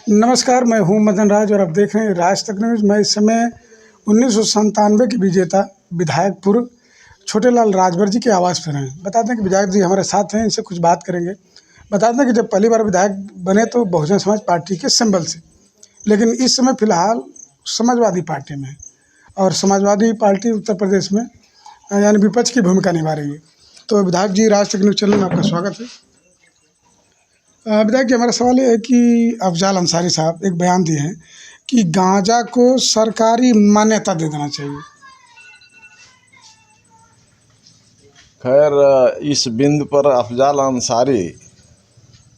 नमस्कार, मैं हूं मदन राज और आप देख रहे हैं राज तक न्यूज़। मैं इस समय 1997 के विजेता विधायक पूर्व छोटेलाल राजभर जी के आवास पर हैं। बता दें कि विधायक जी हमारे साथ हैं, इनसे कुछ बात करेंगे। बता दें कि जब पहली बार विधायक बने तो बहुजन समाज पार्टी के सिंबल से, लेकिन इस समय फिलहाल समाजवादी पार्टी में है और समाजवादी पार्टी उत्तर प्रदेश में यानी विपक्ष की भूमिका निभा रही है। तो विधायक जी, राज तक न्यूज़ चैनल में आपका स्वागत है। विधायक जी, हमारा सवाल ये है कि अफजाल अंसारी साहब एक बयान दिए हैं कि गांजा को सरकारी मान्यता दे देना चाहिए। खैर, इस बिंदु पर अफजाल अंसारी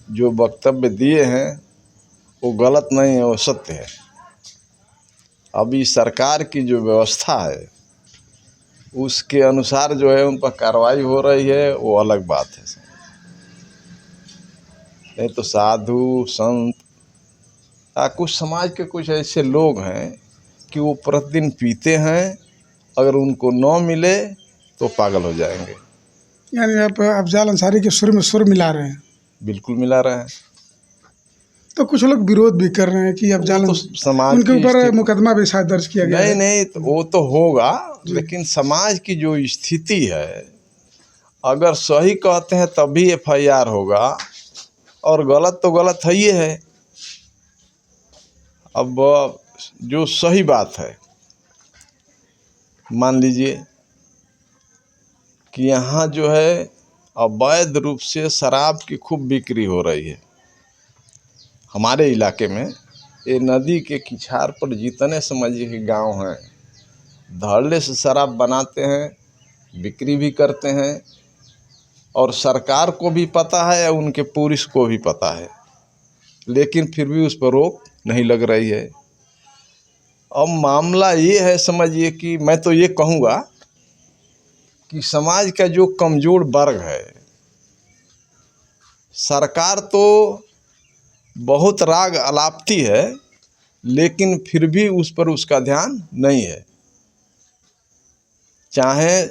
जो वक्तव्य दिए हैं वो गलत नहीं है, वो सत्य है। अभी सरकार की जो व्यवस्था है उसके अनुसार जो है उन पर कार्रवाई हो रही है, वो अलग बात है। नहीं तो साधु संत कुछ समाज के कुछ ऐसे लोग हैं कि वो प्रतिदिन पीते हैं, अगर उनको न मिले तो पागल हो जाएंगे। यानी आप अफजाल अंसारी के सुर में सुर मिला रहे हैं। बिल्कुल मिला रहे हैं। तो कुछ लोग विरोध भी कर रहे हैं कि अफजाल तो समाज उनके की ऊपर मुकदमा भी शायद दर्ज किया गया है। नहीं, तो वो तो होगा, लेकिन समाज की जो स्थिति है, अगर सही कहते हैं तभी FIR होगा और गलत तो गलत है ही है। अब जो सही बात है, मान लीजिए कि यहाँ जो है अवैध रूप से शराब की खूब बिक्री हो रही है हमारे इलाके में। ये नदी के किनार पर जितने समझिए कि गांव हैं, धड़ल्ले से शराब बनाते हैं, बिक्री भी करते हैं, और सरकार को भी पता है और उनके पुलिस को भी पता है, लेकिन फिर भी उस पर रोक नहीं लग रही है। अब मामला ये है, समझिए कि मैं तो ये कहूँगा कि समाज का जो कमज़ोर वर्ग है, सरकार तो बहुत राग अलापती है, लेकिन फिर भी उस पर उसका ध्यान नहीं है। चाहे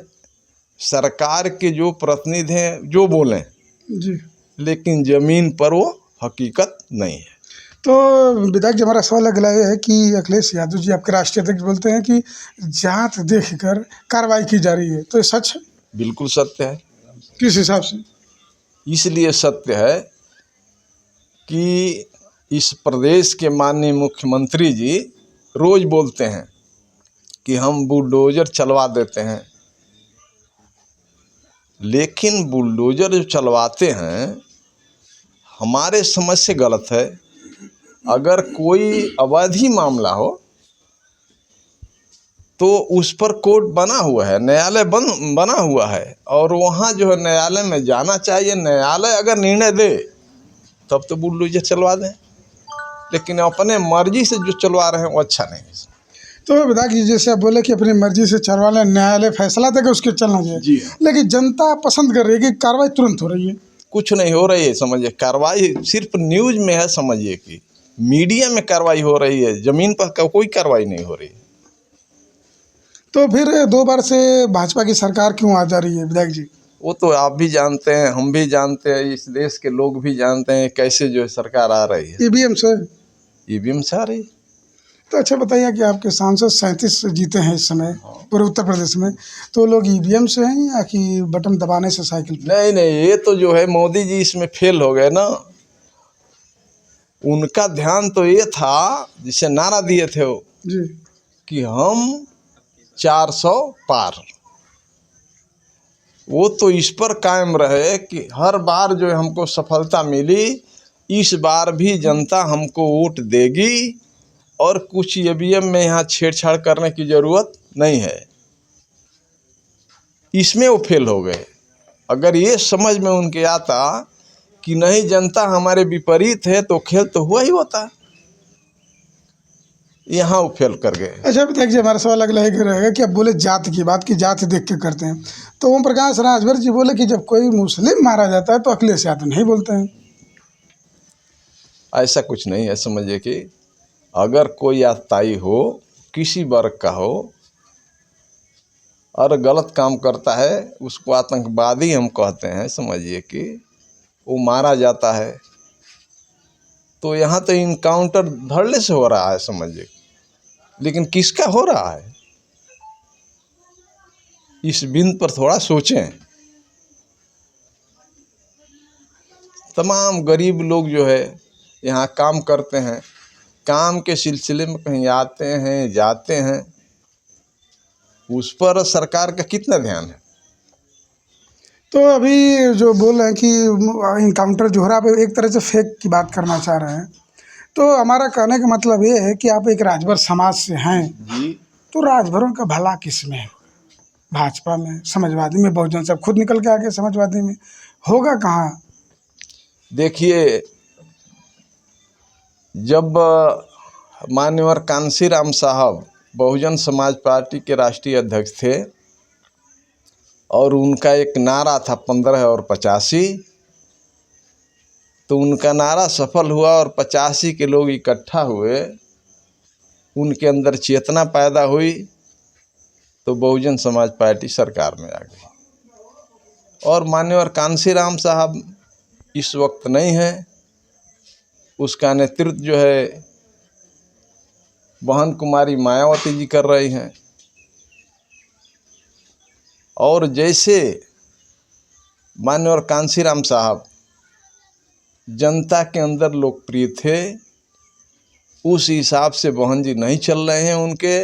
सरकार के जो प्रतिनिधि हैं जो बोलें जी, लेकिन ज़मीन पर वो हकीकत नहीं है। तो विधायक जी, हमारा सवाल अगला ये है कि अखिलेश यादव जी, आपके राष्ट्रीय अध्यक्ष, बोलते हैं कि जात देखकर कार्रवाई की जा रही है, तो ये सच है? बिल्कुल सत्य है। किस हिसाब से? इसलिए सत्य है कि इस प्रदेश के माननीय मुख्यमंत्री जी रोज़ बोलते हैं कि हम बुलडोज़र चलवा देते हैं, लेकिन बुलडोज़र जो चलवाते हैं हमारे समझ से गलत है। अगर कोई अवैध मामला हो तो उस पर कोर्ट बना हुआ है, न्यायालय बना हुआ है, और वहाँ जो है न्यायालय में जाना चाहिए। न्यायालय अगर निर्णय दे तब तो बुलडोज़र चलवा दें, लेकिन अपने मर्जी से जो चलवा रहे हैं वो अच्छा नहीं है। तो विधायक जी, जैसे आप बोले कि अपनी मर्जी से चलवा लें, न्यायालय फैसला देगा उसके चलना चाहिए। जी हाँ। लेकिन जनता पसंद कर रही है कि कार्रवाई तुरंत हो रही है। कुछ नहीं हो रही है, समझिए। कार्रवाई सिर्फ न्यूज़ में है, समझिए कि मीडिया में कार्रवाई हो रही है, ज़मीन पर कोई कार्रवाई नहीं हो रही है। तो फिर 2 बार से भाजपा की सरकार क्यों आ जा रही है विधायक जी? वो तो आप भी जानते हैं, हम भी जानते हैं, इस देश के लोग भी जानते हैं कैसे जो है सरकार आ रही है। ईवीएम से? EVM से आ रही है। तो अच्छा बताइए कि आपके सांसद 37 जीते हैं इस समय पूरे उत्तर प्रदेश में, तो लोग ईवीएम से हैं या कि बटन दबाने से साइकिल पे? नहीं, ये तो जो है मोदी जी इसमें फेल हो गए ना। उनका ध्यान तो ये था, जिसे नारा दिए थे वो, जी, कि हम 400 पार। वो तो इस पर कायम रहे कि हर बार जो हमको सफलता मिली, इस बार भी जनता हमको वोट देगी और कुछ EVM में यहाँ छेड़छाड़ करने की ज़रूरत नहीं है। इसमें वो फेल हो गए। अगर ये समझ में उनके आता कि नहीं, जनता हमारे विपरीत है, तो खेल तो हुआ ही होता। यहाँ वो फेल कर गए। अच्छा विधायक जी, हमारा सवाल अगला एक रहेगा कि आप बोले जात की बात, की जात देख के करते हैं, तो ओम प्रकाश राजभर जी बोले कि जब कोई मुस्लिम मारा जाता है तो अखिलेश यादव नहीं बोलते हैं। ऐसा कुछ नहीं है, समझिए कि अगर कोई आतताई हो, किसी वर्ग का हो, और गलत काम करता है, उसको आतंकवादी हम कहते हैं, समझिए कि वो मारा जाता है, तो यहाँ तो इनकाउंटर धड़ल्ले से हो रहा है समझिए, लेकिन किसका हो रहा है इस बिंदु पर थोड़ा सोचें। तमाम गरीब लोग जो है यहाँ काम करते हैं, काम के सिलसिले में कहीं आते हैं जाते हैं, उस पर सरकार का कितना ध्यान है। तो अभी जो बोल रहे हैं कि इनकाउंटर जो हो रहा है, आप एक तरह से फेक की बात करना चाह रहे हैं। तो हमारा कहने का मतलब ये है कि आप एक राजभर समाज से हैं जी, तो राजभरों का भला किस में है? भाजपा में, समाजवादी में, बहुजन सब खुद निकल के आगे समाजवादी में, होगा कहाँ? देखिए, जब मान्यवर कांशीराम साहब बहुजन समाज पार्टी के राष्ट्रीय अध्यक्ष थे और उनका एक नारा था 15 और 85, तो उनका नारा सफल हुआ और 85 के लोग इकट्ठा हुए, उनके अंदर चेतना पैदा हुई, तो बहुजन समाज पार्टी सरकार में आ गई। और मान्यवर कांशीराम साहब इस वक्त नहीं है, उसका नेतृत्व जो है बहन कुमारी मायावती जी कर रही हैं। और जैसे मान्यवर कांशीराम साहब जनता के अंदर लोकप्रिय थे, उस हिसाब से बहन जी नहीं चल रहे हैं, उनके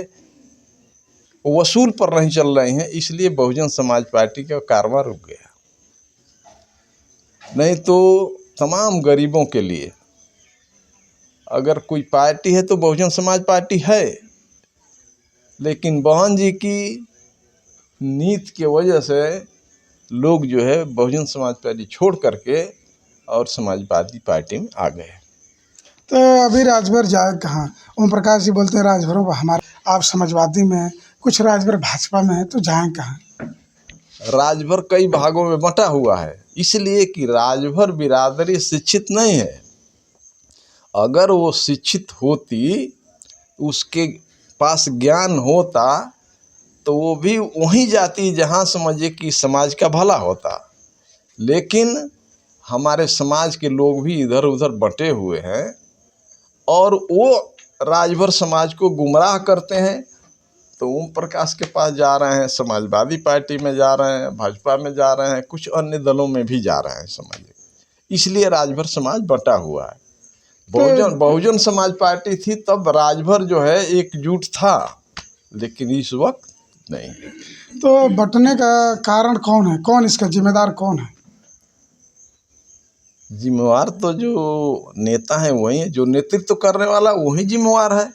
वसूल पर नहीं चल रहे हैं, इसलिए बहुजन समाज पार्टी का कारवां रुक गया। नहीं तो तमाम गरीबों के लिए अगर कोई पार्टी है तो बहुजन समाज पार्टी है, लेकिन बहन जी की नीति के वजह से लोग जो है बहुजन समाज पार्टी छोड़ करके और समाजवादी पार्टी में आ गए। तो अभी राजभर जाए कहाँ? ओम प्रकाश जी बोलते हैं राजभरों को हमारे, आप समाजवादी में, कुछ राजभर भाजपा में है, तो जाएं कहाँ? राजभर कई भागों में बंटा हुआ है, इसलिए कि राजभर बिरादरी शिक्षित नहीं है। अगर वो शिक्षित होती, उसके पास ज्ञान होता, तो वो भी वहीं जाती जहाँ समझिए कि समाज का भला होता। लेकिन हमारे समाज के लोग भी इधर उधर बंटे हुए हैं और वो राजभर समाज को गुमराह करते हैं। तो ओम प्रकाश के पास जा रहे हैं, समाजवादी पार्टी में जा रहे हैं, भाजपा में जा रहे हैं, कुछ अन्य दलों में भी जा रहे हैं समझिए, इसलिए राजभर समाज बंटा हुआ है। बहुजन समाज पार्टी थी तब राजभर जो है एकजुट था, लेकिन इस वक्त नहीं। तो बंटने का कारण कौन है? कौन इसका जिम्मेदार कौन है? जिम्मेवार तो जो नेता है वही है, जो नेतृत्व करने वाला वही जिम्मेवार है।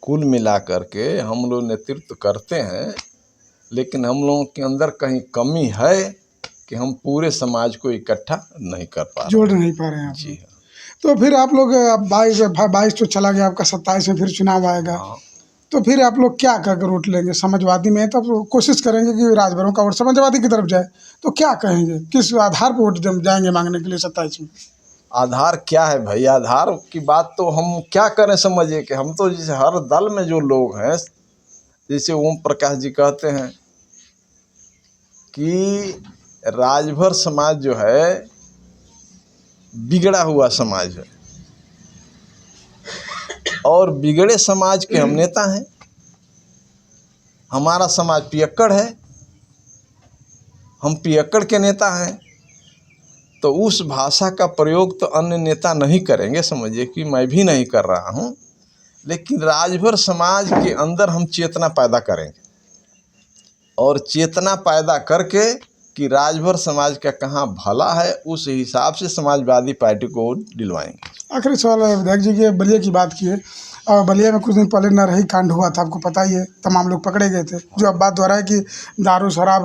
कुल मिलाकर के हम लोग नेतृत्व करते हैं, लेकिन हम लोगों के अंदर कहीं कमी है कि हम पूरे समाज को इकट्ठा नहीं कर पा रहे, जोड़ नहीं पा रहे हैं आप। जी हाँ। तो फिर आप लोग 22 तो चला गया आपका, 27 में फिर चुनाव आएगा। हाँ। तो फिर आप लोग क्या कर वोट लेंगे? समाजवादी में तब तो कोशिश करेंगे कि राजभरों का वोट समाजवादी की तरफ जाए, तो क्या कहेंगे? किस आधार पर वोट जाएंगे मांगने के लिए 27 में? आधार क्या है भाई? आधार की बात तो हम क्या करें समझिए कि हम तो जैसे हर दल में जो लोग हैं, जैसे ओम प्रकाश जी कहते हैं कि राजभर समाज जो है बिगड़ा हुआ समाज है और बिगड़े समाज के हम नेता हैं। हमारा समाज पियक्कड़ है, हम पियक्कड़ के नेता हैं, तो उस भाषा का प्रयोग तो अन्य नेता नहीं करेंगे समझिए कि मैं भी नहीं कर रहा हूँ, लेकिन राजभर समाज के अंदर हम चेतना पैदा करेंगे और चेतना पैदा करके कि राजभर समाज का कहाँ भला है, उस हिसाब से समाजवादी पार्टी को वोट दिलवाएंगे। आखिरी सवाल है विधायक जी के, बलिया की बात की है और बलिया में कुछ दिन पहले नरही कांड हुआ था, आपको पता ही है, तमाम लोग पकड़े गए थे, जो अब बात दोहराए कि दारू शराब।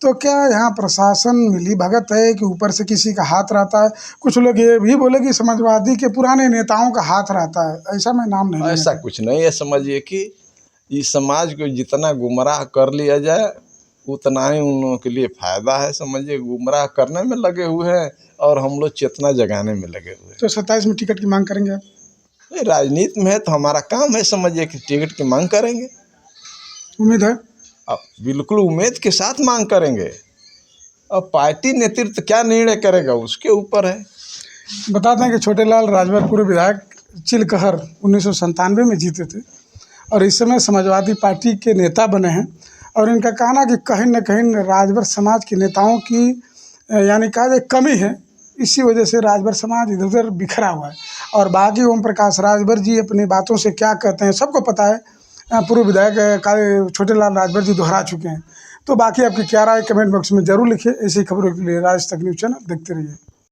तो क्या यहाँ प्रशासन मिली भगत है कि ऊपर से किसी का हाथ रहता है? कुछ लोग ये भी बोले कि समाजवादी के पुराने नेताओं का हाथ रहता है, ऐसा मैं नाम नहीं ऐसा कुछ नहीं है। समझिए कि इस समाज को जितना गुमराह कर लिया जाए उतना ही उन लोगों के लिए फ़ायदा है। समझिए गुमराह करने में लगे हुए हैं और हम लोग चेतना जगाने में लगे हुए हैं। तो 27 में टिकट की मांग करेंगे आप? राजनीति में है तो हमारा काम है समझिए कि टिकट की मांग करेंगे। उम्मीद है? अब बिल्कुल उम्मीद के साथ मांग करेंगे। अब पार्टी नेतृत्व क्या निर्णय करेगा उसके ऊपर है। बताते हैं कि छोटेलाल राजभर पूर्व विधायक चिलकहर 1997 में जीते थे और इस समय समाजवादी पार्टी के नेता बने हैं। और इनका कहना कि कहीं न कहीं राजभर समाज के नेताओं की यानी कहा जाए कमी है, इसी वजह से राजभर समाज इधर उधर बिखरा हुआ है। और बाकी ओम प्रकाश राजभर जी अपनी बातों से क्या कहते हैं सबको पता है, पूर्व विधायक छोटेलाल राजभर जी दोहरा चुके हैं। तो बाकी आपकी क्या राय कमेंट बॉक्स में जरूर लिखिए। ऐसी खबरों के लिए राज तक न्यूज़ चैनल देखते रहिए।